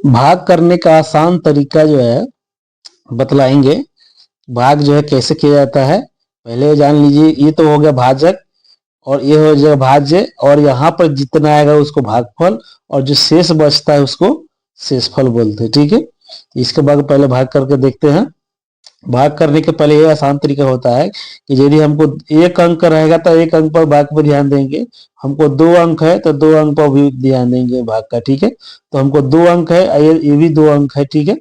भाग करने का आसान तरीका जो है बतलाएंगे। भाग जो है कैसे किया जाता है पहले जान लीजिए। ये तो हो गया भाजक और ये हो जाएगा भाज्य, और यहाँ पर जितना आएगा उसको भागफल, और जो शेष बचता है उसको शेषफल बोलते हैं। ठीक है, इसके बाद पहले भाग करके देखते हैं। भाग करने के पहले ये आसान तरीका होता है कि यदि हमको एक अंक रहेगा तो एक अंक पर भाग पर ध्यान देंगे, हमको दो अंक है तो दो अंक पर भी ध्यान देंगे भाग का। ठीक है, तो हमको दो अंक है, ये भी दो अंक है। ठीक है,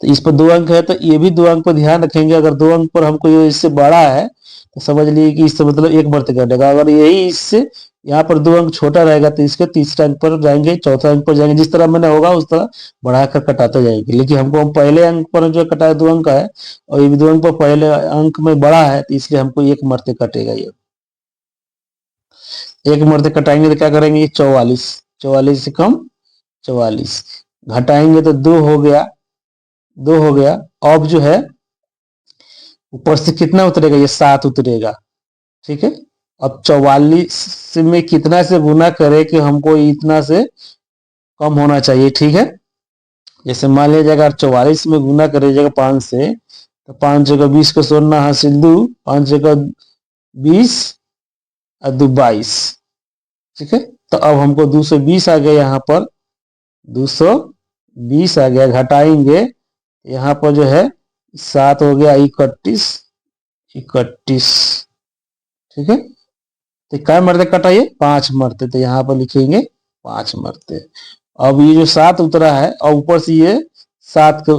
तो इस पर दो अंक है तो ये भी दो अंक पर ध्यान रखेंगे। अगर दो अंक पर हमको ये इससे बड़ा है तो समझ लीजिए कि इससे मतलब एक बढ़ते कटेगा। अगर यही इससे यहाँ पर दो अंक छोटा रहेगा तो इसके तीसरे अंक पर जाएंगे, चौथा अंक पर जाएंगे। जिस तरह मैंने होगा उस तरह बढ़ाकर कटाते जाएंगे। लेकिन हमको हम पहले अंक पर जो कटाए दो अंक है और ये भी दो अंक पर पहले अंक में बड़ा है तो इसलिए हमको एक मरते कटेगा। ये एक मरते कटाएंगे तो क्या करेंगे, ये 44, 44 से कम 44 घटाएंगे तो दो हो गया, दो हो गया। अब जो है ऊपर से कितना उतरेगा, ये 7 उतरेगा। ठीक है, अब 44 में कितना से गुना करे कि हमको इतना से कम होना चाहिए। ठीक है, जैसे मान लिया जाएगा 44 में गुना करे जाएगा 5 से, तो 5 जगह 20 को 16 हासिल 2, 5 जगह 20 और 2 22। ठीक है, तो अब हमको 220 आ गया, यहाँ पर 220 आ गया। घटाएंगे यहाँ पर जो है 7 हो गया 31, 31। ठीक है, तो क्या मरते कटाइए, 5 मरते, तो यहाँ पर लिखेंगे 5 मरते। अब ये जो 7 उतरा है और ऊपर से ये 7 को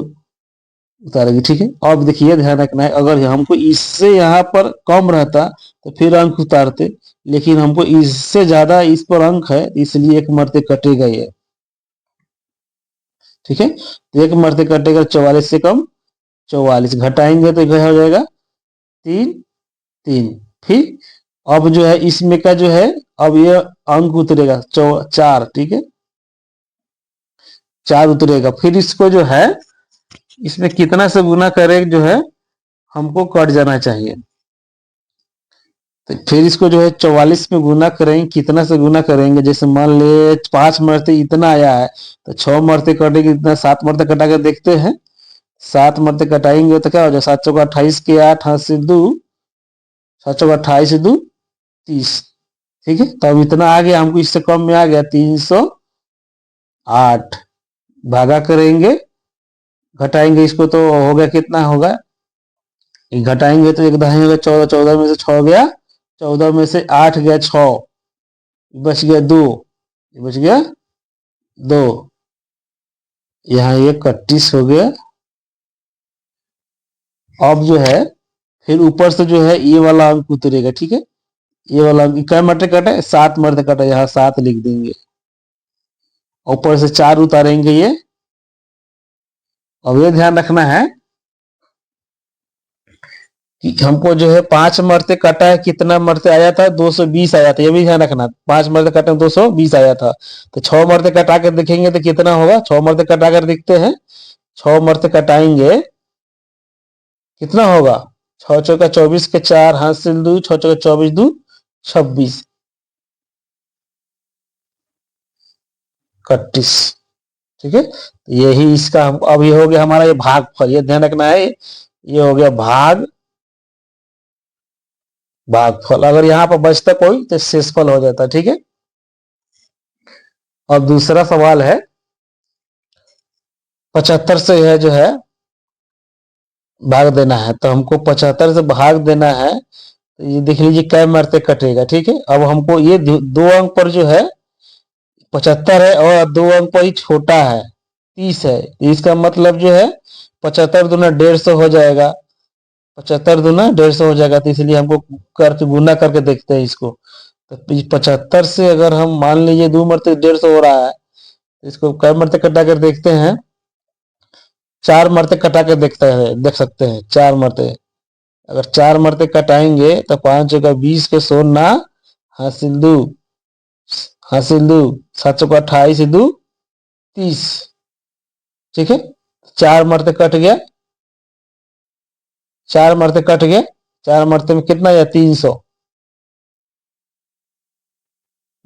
उतारेगी। ठीक है, अब देखिए ध्यान रखना है, अगर हमको इससे यहाँ पर कम रहता तो फिर अंक उतारते, लेकिन हमको इससे ज्यादा इस पर अंक है इसलिए एक मरते कटेगा ये। ठीक है, तो एक मरते कटेगा 44 से कम 44। घटाएंगे तो क्या हो जाएगा 3, 3। फिर अब जो है इसमें का जो है अब ये अंक उतरेगा 4। ठीक है, 4 उतरेगा। फिर इसको जो है इसमें कितना से गुना करे जो है हमको कट जाना चाहिए। तो फिर इसको जो है 44 में गुना करेंगे, कितना से गुना करेंगे, जैसे मान ले 5 मरते इतना आया है तो 6 मरते कटेंगे इतना, 7 मरते कटा कर देखते हैं। 7 मरते कटाएंगे तो क्या हो जाए, 7 चौका 28 के 8 हाथ से 2, 7 चौका 28 2 30। ठीक है, तो अब इतना आ गया, हमको इससे कम में आ गया 308। भागा करेंगे, घटाएंगे इसको तो हो गया, कितना होगा, घटाएंगे तो एक दहाई होगा 14, 14 में से 6 गया, 14 में से 8 गया 6, बच गया 2, बच गया 2। यहाँ ये 31 हो गया। अब जो है फिर ऊपर से जो है ये वाला अंक उतरेगा। ठीक है, ये वाला अंक क्या मरते कटे, 7 मरते कटे, यहाँ 7 लिख देंगे। ऊपर से 4 उतारेंगे ये। अब ये ध्यान रखना है कि हमको जो है 5 मरते कटा है, कितना मरते आया था, 220 आया था। ये भी ध्यान रखना, 5 मरते कटे 220 आया था। तो 6 मरते कटा कर देखेंगे तो कितना होगा, 6 मरते कटा कर देखते हैं। 6 मरते कटाएंगे कितना होगा, 6 चौका 24 के 4 हासिल 2, 6 चौका 24 2 26, 31। ठीक है, यही इसका अब ये हो गया हमारा ये भागफल। ये ध्यान रखना है, ये हो गया भागफल। अगर यहाँ पर बचता कोई तो शेषफल हो जाता। ठीक है, अब दूसरा सवाल है 75 से है जो है भाग देना है। तो हमको 75 से भाग देना है, तो ये देख लीजिए कै मरते कटेगा। ठीक है, अब हमको ये दो अंक पर जो है 75 है और 2 अंक पर ही छोटा है 30 है, तो इसका मतलब जो है 75 दूना 150 हो जाएगा, 75 दूना 150 हो जाएगा। तो इसलिए हमको करके गुना करके देखते हैं इसको। तो 75 से अगर हम मान लीजिए 2 मरते 150 हो रहा है, तो इसको कै मरते कटा कर देखते हैं, 4 मरते कटा कर देखते हैं, देख सकते हैं 4 मरते। अगर 4 मरते कटाएंगे तो 5 जगह 20 के 16 हासिल 2, हासिल 2, 7 चौका 28 2 30। ठीक है, 4 मरते कट गया, 4 मरते कट गया, 4 मरते में कितना है 300।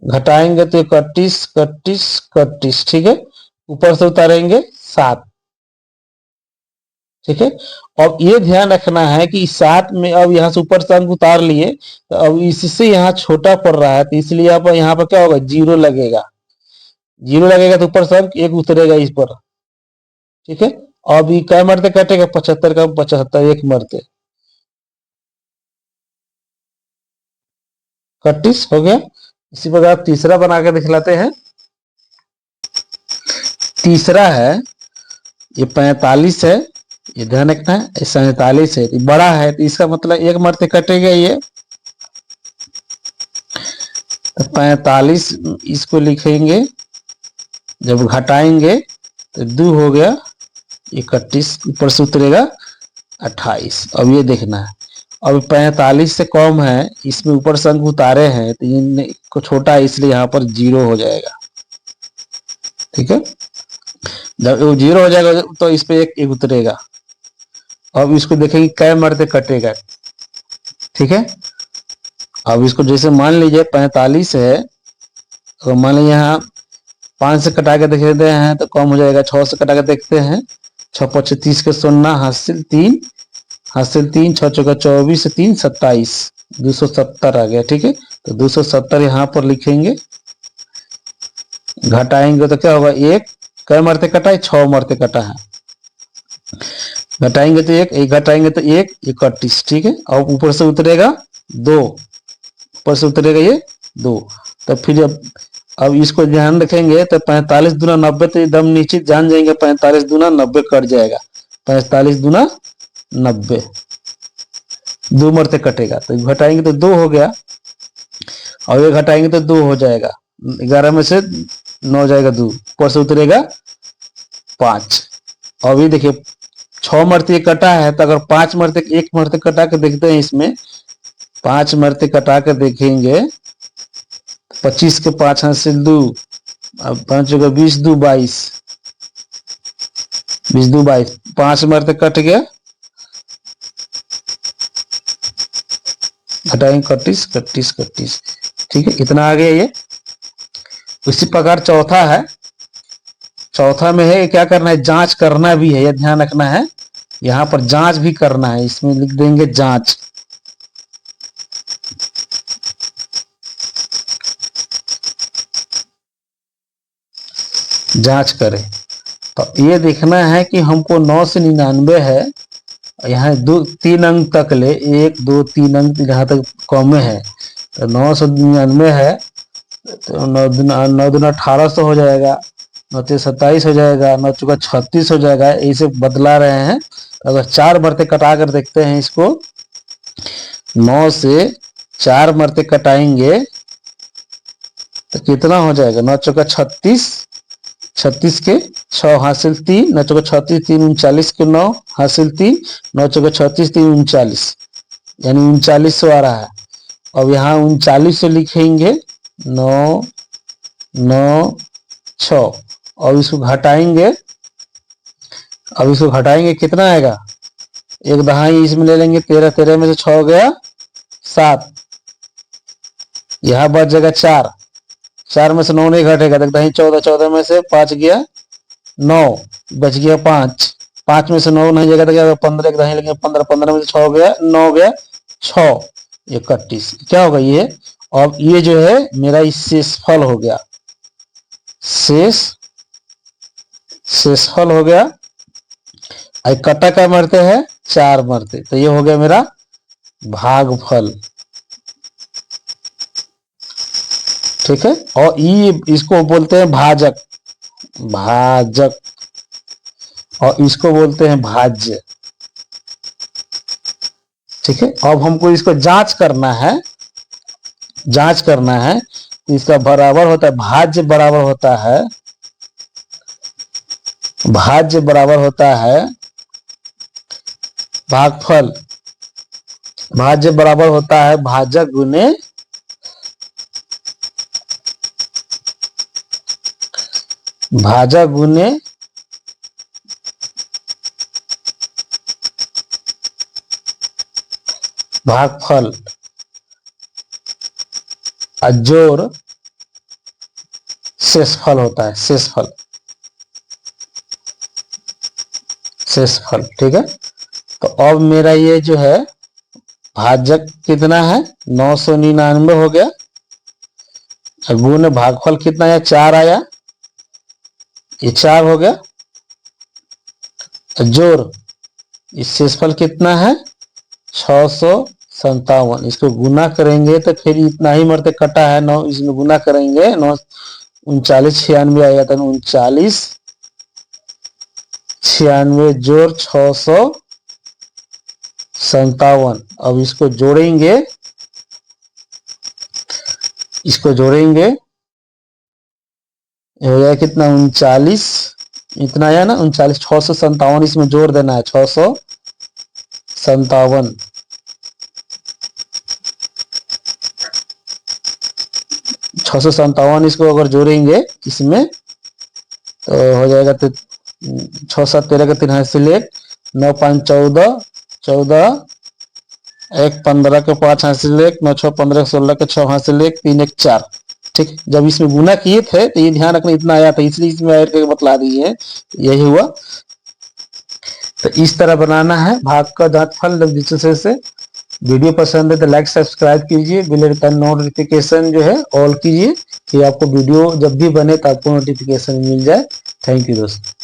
घटाएंगे तो 31 31 31। ठीक है, ऊपर से उतारेंगे 7। ठीक है। अब ये ध्यान रखना है कि 7 में अब यहाँ से ऊपर से अंक उतार लिए, तो अब इससे यहाँ छोटा पड़ रहा है, तो इसलिए आप यहाँ पर क्या होगा, 0 लगेगा। 0 लगेगा तो ऊपर से अंक 1 उतरेगा इस पर। ठीक है। अब ये क्या मरते कटेगा, 75 का 75 1 मरते 31 हो गया। इसी प्रकार तीसरा बना के दिखलाते हैं। तीसरा है ये 45 है, ये ध्यान रखना है, 47 है, ये बड़ा है, तो इसका मतलब 1 मरते कटेगा ये, तो 45 इसको लिखेंगे, जब घटाएंगे तो 2 हो गया 31, ऊपर से उतरेगा 28। अब ये देखना है, अब 45 से कम है, इसमें ऊपर से अंक उतारे हैं, तो ये को छोटा है, इसलिए यहाँ पर 0 हो जाएगा। ठीक है। जब वो 0 हो जाएगा तो इस पे 1 उतरेगा। अब इसको देखेंगे कै मरते कटेगा। ठीक है। अब इसको जैसे मान लीजिए 45 है, तो मान लीजिए यहाँ 5 से कटा के देख लेते हैं तो कम हो जाएगा। 6 से कटा के देखते हैं, 6 5 30 के 0 हासिल 3, हासिल 3, 6 चौका 24, 3 27, 270 आ गया। ठीक है। तो 270 यहाँ पर लिखेंगे, घटाएंगे तो क्या होगा, 1 कै मरते कटा है, 6 मरते कटा है, घटाएंगे तो 1 घटाएंगे तो 1 31। ठीक है। अब ऊपर से उतरेगा 2, ऊपर से उतरेगा ये 2। तो फिर अब इसको ध्यान रखेंगे तो 45 दूना 90, तो एकदम निश्चित जान जाएंगे 45 दूना 90 कट जाएगा। 45 दूना 90, 2 मरते कटेगा, तो घटाएंगे तो 2 हो गया, और ये घटाएंगे तो 2 हो जाएगा। 11 में से 9 जाएगा 2, ऊपर से उतरेगा 5। और ये देखिए 6 मरते कटा है, तो अगर 5 मरते 1 मरते कटा के देखते हैं, इसमें 5 मरते कटा के देखेंगे, 25 के 5 हासिल 2, अब 5 होगा 20 2 22, 20 2 22, 5 मरते कट गया, घटाएंगे 31 31 31। ठीक है। इतना आ गया ये। उसी प्रकार चौथा है, चौथा में है क्या करना है, जांच करना भी है, यह ध्यान रखना है, यहां पर जांच भी करना है, इसमें लिख देंगे जांच। जांच करें तो ये देखना है कि हमको 9 से 99 है, यहाँ 3 अंक तक ले, 1 2 3 अंक जहां तक कम है, तो 9 से 99 है, तो 9 दूना 1800 हो जाएगा, 9 27 हो जाएगा, 9 चौका 36 हो जाएगा। ऐसे बदला रहे हैं। अगर 4 मरते कटा कर देखते हैं इसको, 9 से 4 मरते कटाएंगे तो कितना हो जाएगा, 9 चौका 36, 36 के 6 हासिल 3, 9 चौका 36 3 39 के 9 हासिल 3, 9 चौका 36 3 39, यानी 3900 आ रहा है। अब यहाँ 3900 लिखेंगे, 9 9 6, और इसको घटाएंगे। अब इसको घटाएंगे कितना आएगा, 1 दहाई इसमें ले लेंगे, 13 13 में से 6 गया 7, यहाँ बच जाएगा 4, 4 में से 9 नहीं घटेगा, तो दही 14, 14 में से 5 गया 9, बच गया 5, 5 में से 9 नहीं जाएगा तो क्या 15, एक दही लेंगे 15, 15 में से 6 गया 9 गया 6 31। क्या होगा ये, अब ये जो है मेरा शेषफल हो गया, शेषफल हो गया। कटा क्या मरते हैं, 4 मरते, तो ये हो गया मेरा भागफल। ठीक है। और ये इसको बोलते हैं भाजक, भाजक, और इसको बोलते हैं भाज्य। ठीक है। अब हमको इसको जांच करना है, जांच करना है, इसका बराबर होता है, भाज्य बराबर होता है, भाज्य बराबर होता है भागफल, भाज्य बराबर होता है भाजक गुने भाजक गुने भागफल, जोड़ शेषफल होता है, शेषफल। शेषफल। ठीक है, तो अब मेरा ये जो है भाजक कितना है 999 हो गया, गुण भागफल कितना आया 4 आया, ये 4 हो गया, जोड़ इस शेषफल कितना है 657, इसको गुना करेंगे तो फिर इतना ही मरते कटा है 9, इसमें गुना करेंगे 9 39 96 आएगा, तो 39 96 जोड़ 657। अब इसको जोड़ेंगे, इसको जोड़ेंगे हो जाएगा कितना 39, इतना आया ना 39, 657 इसमें जोड़ देना है 657, 657 इसको अगर जोड़ेंगे इसमें तो हो जाएगा, तो 6 7 13 का 3 हासिल 1, 9 5 14 14, 1 15 के 5 हासिल 1, 9 6 15 16 के 6 हासिल 1, 3 1 4। ठीक, जब इसमें गुना किए थे तो ये ध्यान रखना इतना आया था, इसलिए इसमें ऐड करके बतला दिए, यही हुआ। तो इस तरह बनाना है भाग का घातफल दूसरे से। वीडियो पसंद है तो लाइक सब्सक्राइब कीजिए, बेल आइकन नोटिफिकेशन जो है ऑल कीजिए कि आपको वीडियो जब भी बने तो आपको नोटिफिकेशन मिल जाए। थैंक यू दोस्तों।